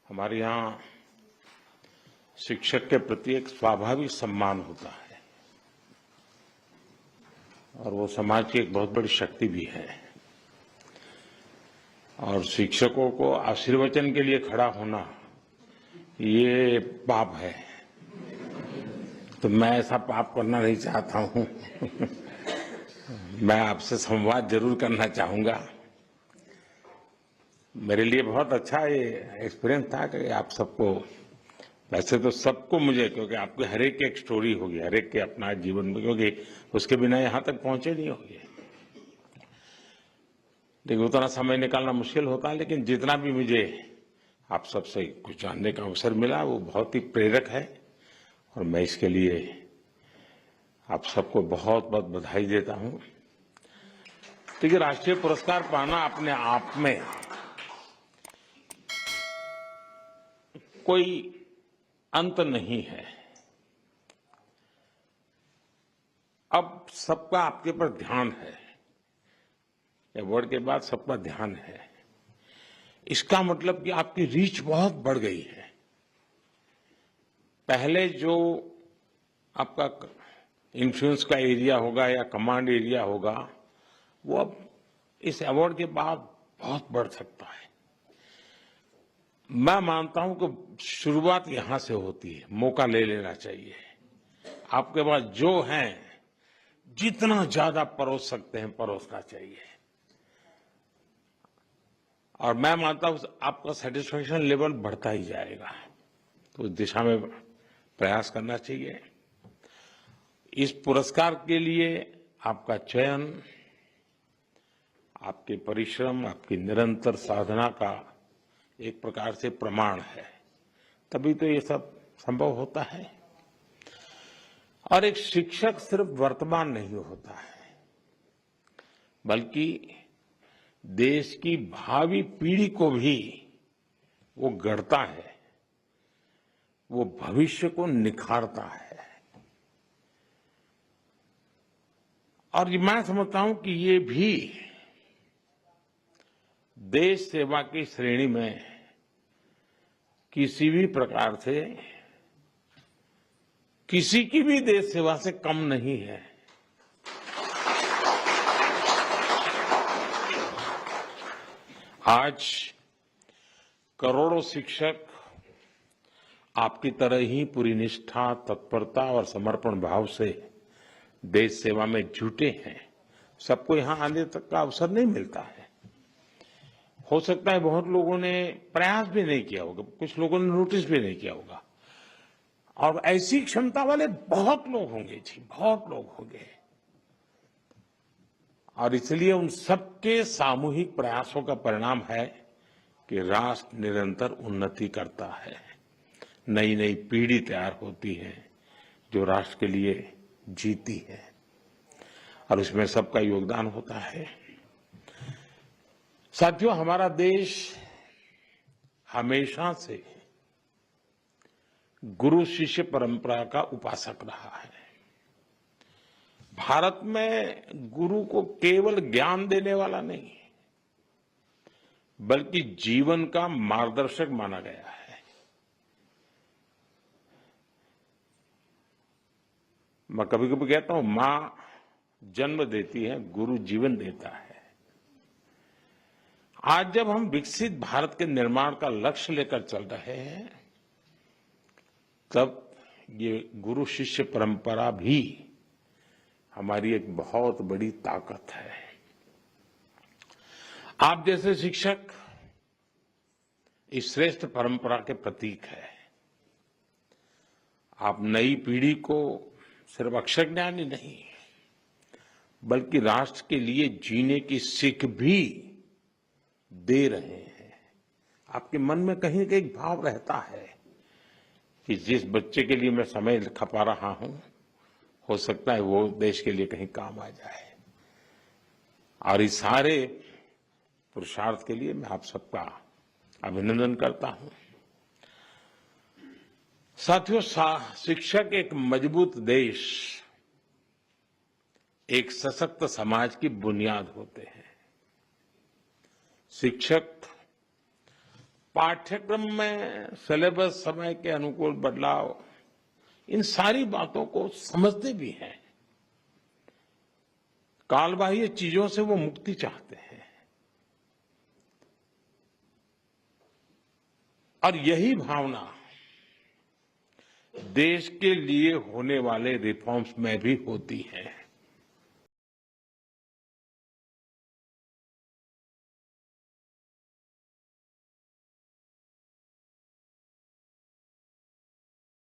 हमारे यहाँ शिक्षक के प्रति एक स्वाभाविक सम्मान होता है और वो समाज की एक बहुत बड़ी शक्ति भी है। और शिक्षकों को आशीर्वचन के लिए खड़ा होना ये पाप है, तो मैं ऐसा पाप करना नहीं चाहता हूँ। मैं आपसे संवाद जरूर करना चाहूंगा। मेरे लिए बहुत अच्छा ये एक्सपीरियंस था कि आप सबको, वैसे तो सबको मुझे, क्योंकि आपके हर एक की एक स्टोरी होगी, हर एक के अपना जीवन में, क्योंकि उसके बिना यहाँ तक पहुंचे नहीं होंगे। देखिए उतना समय निकालना मुश्किल होता है, लेकिन जितना भी मुझे आप सबसे कुछ जानने का अवसर मिला वो बहुत ही प्रेरक है और मैं इसके लिए आप सबको बहुत बहुत बधाई देता हूं। देखिए राष्ट्रीय पुरस्कार पाना अपने आप में कोई अंत नहीं है। अब सबका आपके पर ध्यान है, अवार्ड के बाद सबका ध्यान है। इसका मतलब कि आपकी रीच बहुत बढ़ गई है। पहले जो आपका इन्फ्लुएंस का एरिया होगा या कमांड एरिया होगा, वो अब इस अवार्ड के बाद बहुत बढ़ सकता है। मैं मानता हूं कि शुरुआत यहां से होती है। मौका ले लेना चाहिए। आपके पास जो है, जितना ज्यादा परोस सकते हैं परोसना चाहिए। और मैं मानता हूं आपका सेटिस्फेक्शन लेवल बढ़ता ही जाएगा, तो उस दिशा में प्रयास करना चाहिए। इस पुरस्कार के लिए आपका चयन आपके परिश्रम, आपकी निरंतर साधना का एक प्रकार से प्रमाण है, तभी तो ये सब संभव होता है। और एक शिक्षक सिर्फ वर्तमान नहीं होता है, बल्कि देश की भावी पीढ़ी को भी वो गढ़ता है, वो भविष्य को निखारता है। और मैं समझता हूं कि ये भी देश सेवा की श्रेणी में किसी भी प्रकार से, किसी की भी देश सेवा से कम नहीं है। आज करोड़ों शिक्षक आपकी तरह ही पूरी निष्ठा, तत्परता और समर्पण भाव से देश सेवा में जुटे हैं। सबको यहां आने तक का अवसर नहीं मिलता है। हो सकता है बहुत लोगों ने प्रयास भी नहीं किया होगा, कुछ लोगों ने नोटिस भी नहीं किया होगा, और ऐसी क्षमता वाले बहुत लोग होंगे जी, बहुत लोग होंगे। और इसलिए उन सबके सामूहिक प्रयासों का परिणाम है कि राष्ट्र निरंतर उन्नति करता है। नई नई पीढ़ी तैयार होती है जो राष्ट्र के लिए जीती है, और उसमें सबका योगदान होता है। साथियों, हमारा देश हमेशा से गुरु शिष्य परंपरा का उपासक रहा है। भारत में गुरु को केवल ज्ञान देने वाला नहीं, बल्कि जीवन का मार्गदर्शक माना गया है। मैं कभी कभी कहता हूं, मां जन्म देती है, गुरु जीवन देता है। आज जब हम विकसित भारत के निर्माण का लक्ष्य लेकर चल रहे हैं, तब ये गुरु शिष्य परंपरा भी हमारी एक बहुत बड़ी ताकत है। आप जैसे शिक्षक इस श्रेष्ठ परंपरा के प्रतीक है। आप नई पीढ़ी को सिर्फ अक्षर ज्ञान ही नहीं, बल्कि राष्ट्र के लिए जीने की सीख भी दे रहे हैं। आपके मन में कहीं ना कहीं भाव रहता है कि जिस बच्चे के लिए मैं समय खपा रहा हूं, हो सकता है वो देश के लिए कहीं काम आ जाए। और इस सारे पुरुषार्थ के लिए मैं आप सबका अभिनंदन करता हूं। साथियों, शिक्षक एक मजबूत देश, एक सशक्त समाज की बुनियाद होते हैं। शिक्षक पाठ्यक्रम में सिलेबस समय के अनुकूल बदलाव, इन सारी बातों को समझते भी हैं। कालबाह्य चीजों से वो मुक्ति चाहते हैं और यही भावना देश के लिए होने वाले रिफॉर्म्स में भी होती है।